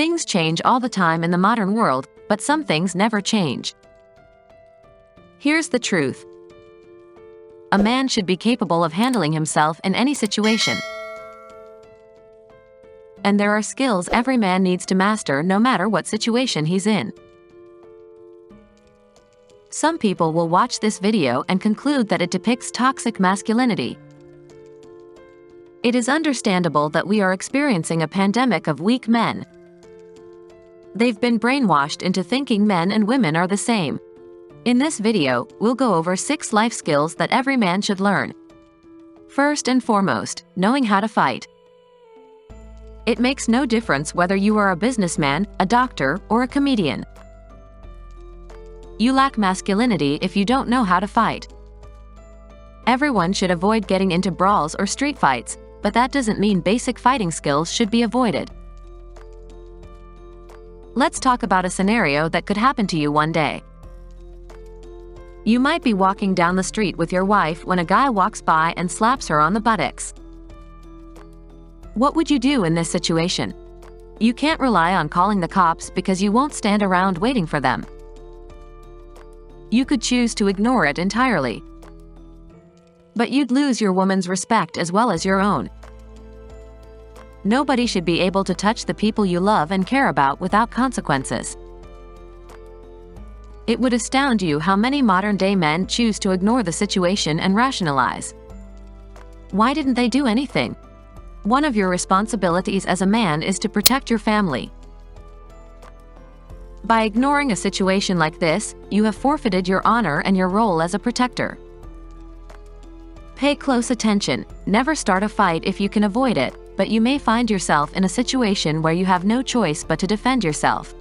Things change all the time in the modern world, but some things never change. Here's the truth. A man should be capable of handling himself in any situation. And there are skills every man needs to master no matter what situation he's in. Some people will watch this video and conclude that it depicts toxic masculinity. It is understandable that we are experiencing a pandemic of weak men. They've been brainwashed into thinking men and women are the same. In this video, we'll go over 6 life skills that every man should learn. First and foremost, knowing how to fight. It makes no difference whether you are a businessman, a doctor, or a comedian. You lack masculinity if you don't know how to fight. Everyone should avoid getting into brawls or street fights, but that doesn't mean basic fighting skills should be avoided. Let's talk about a scenario that could happen to you one day. You might be walking down the street with your wife when a guy walks by and slaps her on the buttocks. What would you do in this situation? You can't rely on calling the cops because you won't stand around waiting for them. You could choose to ignore it entirely. But you'd lose your woman's respect as well as your own. Nobody should be able to touch the people you love and care about without consequences. It would astound you how many modern-day men choose to ignore the situation and rationalize. Why didn't they do anything? One of your responsibilities as a man is to protect your family. By ignoring a situation like this, you have forfeited your honor and your role as a protector. Pay close attention. Never start a fight if you can avoid it, but you may find yourself in a situation where you have no choice but to defend yourself.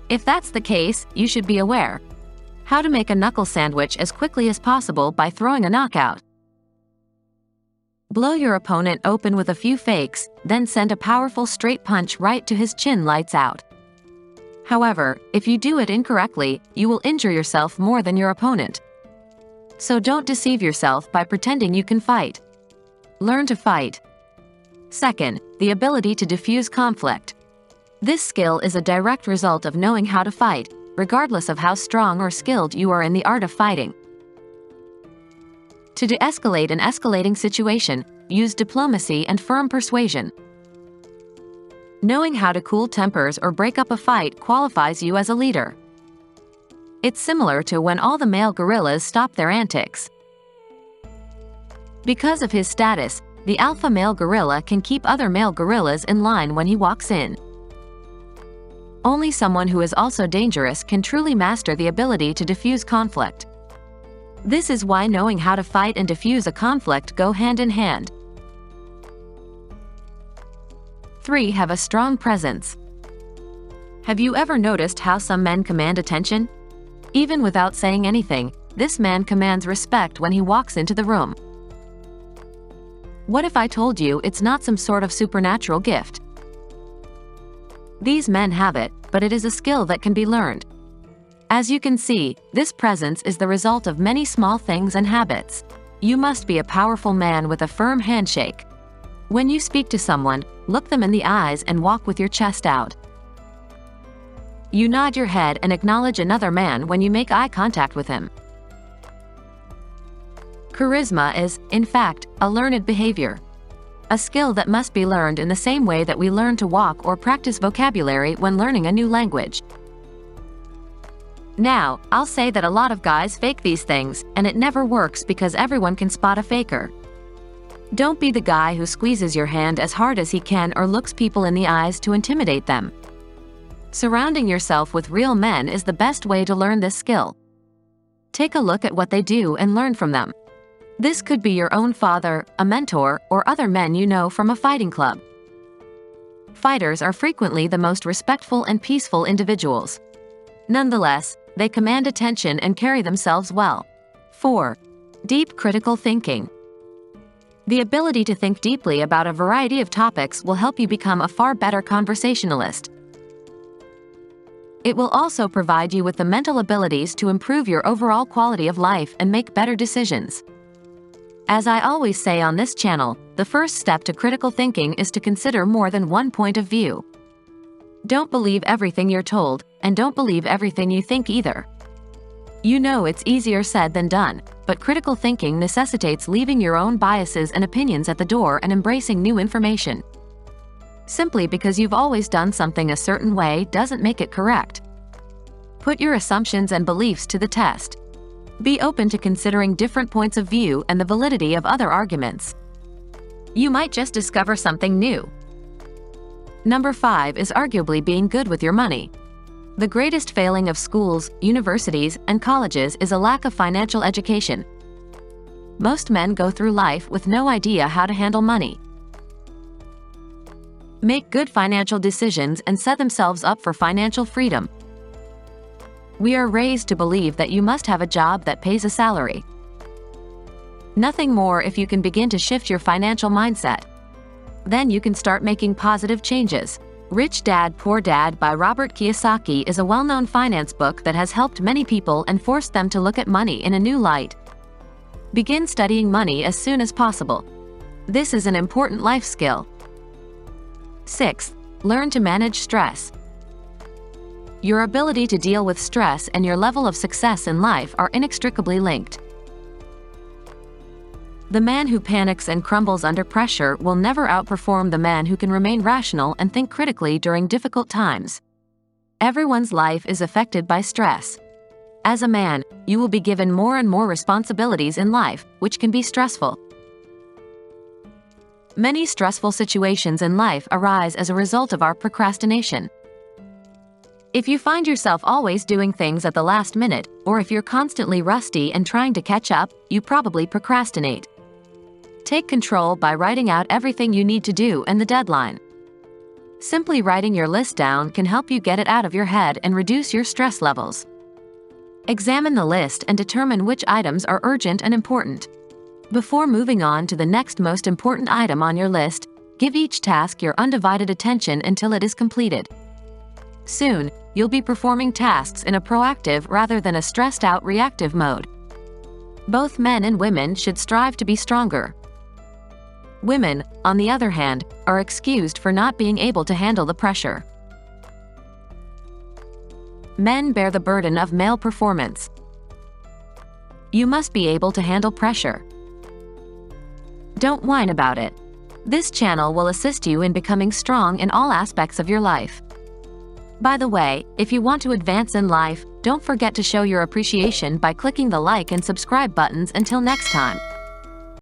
If that's the case, you should be aware. How to make a knuckle sandwich as quickly as possible by throwing a knockout. Blow your opponent open with a few fakes, then send a powerful straight punch right to his chin, lights out. However, if you do it incorrectly, you will injure yourself more than your opponent. So don't deceive yourself by pretending you can fight. Learn to fight. Second, the ability to diffuse conflict. This skill is a direct result of knowing how to fight, regardless of how strong or skilled you are in the art of fighting. To de-escalate an escalating situation, use diplomacy and firm persuasion. Knowing how to cool tempers or break up a fight qualifies you as a leader. It's similar to when all the male gorillas stop their antics. Because of his status, the alpha male gorilla can keep other male gorillas in line when he walks in. Only someone who is also dangerous can truly master the ability to diffuse conflict. This is why knowing how to fight and diffuse a conflict go hand in hand. 3. Have a strong presence. Have you ever noticed how some men command attention? Even without saying anything, this man commands respect when he walks into the room. What if I told you it's not some sort of supernatural gift? These men have it, but it is a skill that can be learned. As you can see, this presence is the result of many small things and habits. You must be a powerful man with a firm handshake. When you speak to someone, look them in the eyes and walk with your chest out. You nod your head and acknowledge another man when you make eye contact with him. Charisma is, in fact, a learned behavior. A skill that must be learned in the same way that we learn to walk or practice vocabulary when learning a new language. Now, I'll say that a lot of guys fake these things, and it never works because everyone can spot a faker. Don't be the guy who squeezes your hand as hard as he can or looks people in the eyes to intimidate them. Surrounding yourself with real men is the best way to learn this skill. Take a look at what they do and learn from them. This could be your own father, a mentor, or other men you know from a fighting club. Fighters are frequently the most respectful and peaceful individuals. Nonetheless, they command attention and carry themselves well. 4. Deep critical thinking. The ability to think deeply about a variety of topics will help you become a far better conversationalist. It will also provide you with the mental abilities to improve your overall quality of life and make better decisions. As I always say on this channel, the first step to critical thinking is to consider more than one point of view. Don't believe everything you're told, and don't believe everything you think either. You know it's easier said than done, but critical thinking necessitates leaving your own biases and opinions at the door and embracing new information. Simply because you've always done something a certain way doesn't make it correct. Put your assumptions and beliefs to the test. Be open to considering different points of view and the validity of other arguments. You might just discover something new. Number 5 is arguably being good with your money. The greatest failing of schools, universities, and colleges is a lack of financial education. Most men go through life with no idea how to handle money, make good financial decisions, and set themselves up for financial freedom. We are raised to believe that you must have a job that pays a salary. Nothing more. If you can begin to shift your financial mindset, then you can start making positive changes. Rich Dad, Poor Dad by Robert Kiyosaki is a well-known finance book that has helped many people and forced them to look at money in a new light. Begin studying money as soon as possible. This is an important life skill. 6. Learn to manage stress. Your ability to deal with stress and your level of success in life are inextricably linked. The man who panics and crumbles under pressure will never outperform the man who can remain rational and think critically during difficult times. Everyone's life is affected by stress. As a man, you will be given more and more responsibilities in life, which can be stressful. Many stressful situations in life arise as a result of our procrastination. If you find yourself always doing things at the last minute, or if you're constantly rusty and trying to catch up, you probably procrastinate. Take control by writing out everything you need to do and the deadline. Simply writing your list down can help you get it out of your head and reduce your stress levels. Examine the list and determine which items are urgent and important. Before moving on to the next most important item on your list, give each task your undivided attention until it is completed. Soon, you'll be performing tasks in a proactive rather than a stressed-out reactive mode. Both men and women should strive to be stronger. Women, on the other hand, are excused for not being able to handle the pressure. Men bear the burden of male performance. You must be able to handle pressure. Don't whine about it. This channel will assist you in becoming strong in all aspects of your life. By the way, if you want to advance in life, don't forget to show your appreciation by clicking the like and subscribe buttons. Until next time.